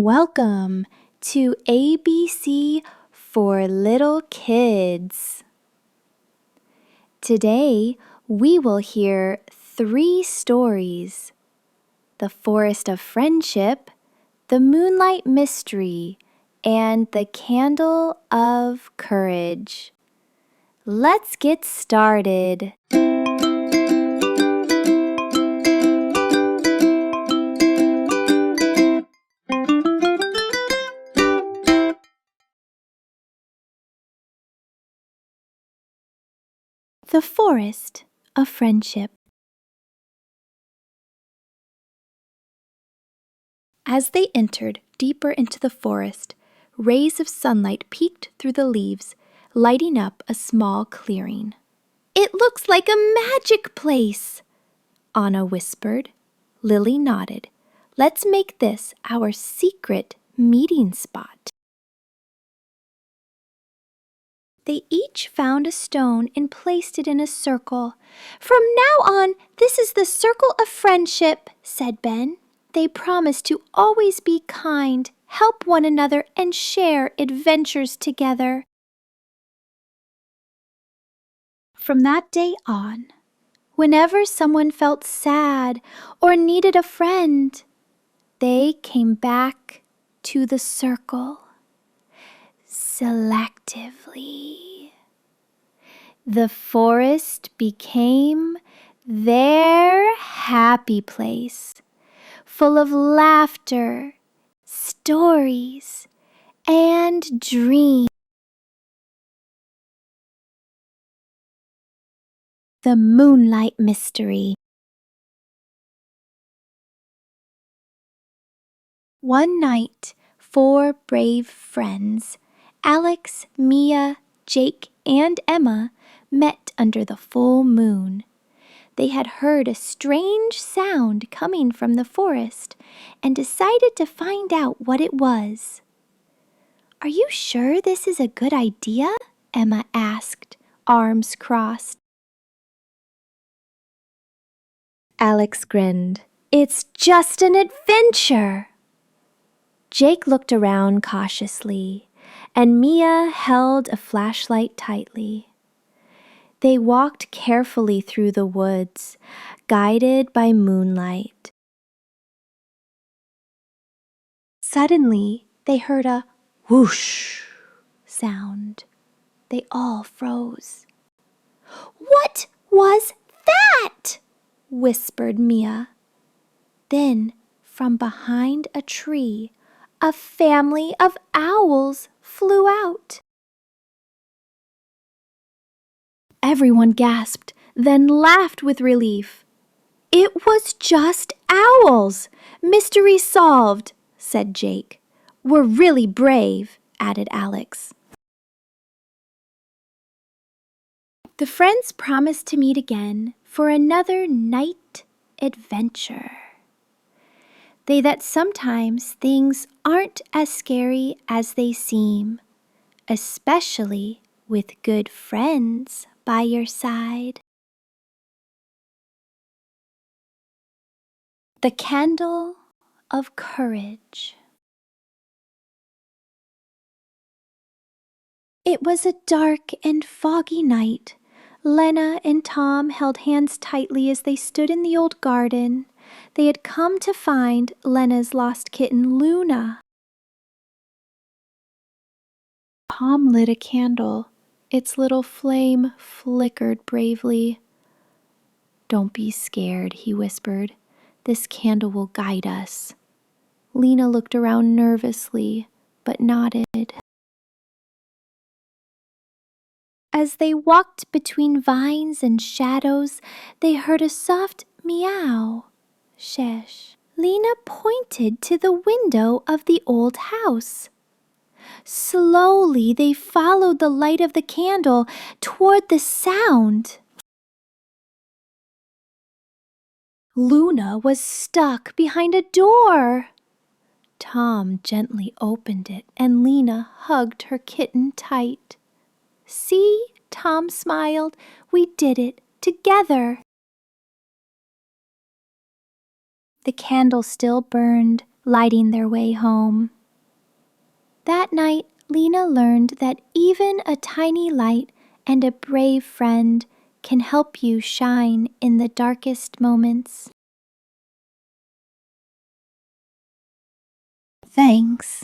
Welcome to ABC for Little Kids. Today we will hear 3 stories: The Forest of Friendship, The Moonlight Mystery, and The Candle of Courage. Let's get started. The Forest of Friendship. As they entered deeper into the forest, rays of sunlight peeked through the leaves, lighting up a small clearing. "It looks like a magic place," Anna whispered. Lily nodded. "Let's make this our secret meeting spot." They each found a stone and placed it in a circle. "From now on, this is the circle of friendship," said Ben. They promised to always be kind, help one another, and share adventures together. From that day on, whenever someone felt sad or needed a friend, they came back to the circle. Selectively. The forest became their happy place, full of laughter, stories, and dreams. The Moonlight Mystery. One night, 4 brave friends, Alex, Mia, Jake, and Emma, met under the full moon. They had heard a strange sound coming from the forest and decided to find out what it was. "Are you sure this is a good idea?" Emma asked, arms crossed. Alex grinned. "It's just an adventure." Jake looked around cautiously, and Mia held a flashlight tightly. They walked carefully through the woods, guided by moonlight. Suddenly, they heard a whoosh sound. They all froze. "What was that?" whispered Mia. Then, from behind a tree, a family of owls flew out. Everyone gasped, then laughed with relief. "It was just owls! Mystery solved," said Jake. "We're really brave," added Alex. The friends promised to meet again for another night adventure. That sometimes things aren't as scary as they seem, especially with good friends by your side. The Candle of Courage. It was a dark and foggy night. Lena and Tom held hands tightly as they stood in the old garden. They had come to find Lena's lost kitten, Luna. Tom lit a candle. Its little flame flickered bravely. "Don't be scared," he whispered. "This candle will guide us." Lena looked around nervously, but nodded. As they walked between vines and shadows, they heard a soft meow. Shush. Lena pointed to the window of the old house. Slowly, they followed the light of the candle toward the sound. Luna was stuck behind a door. Tom gently opened it, and Lena hugged her kitten tight. "See," Tom smiled, "we did it together." The candle still burned, lighting their way home. That night, Lena learned that even a tiny light and a brave friend can help you shine in the darkest moments. Thanks.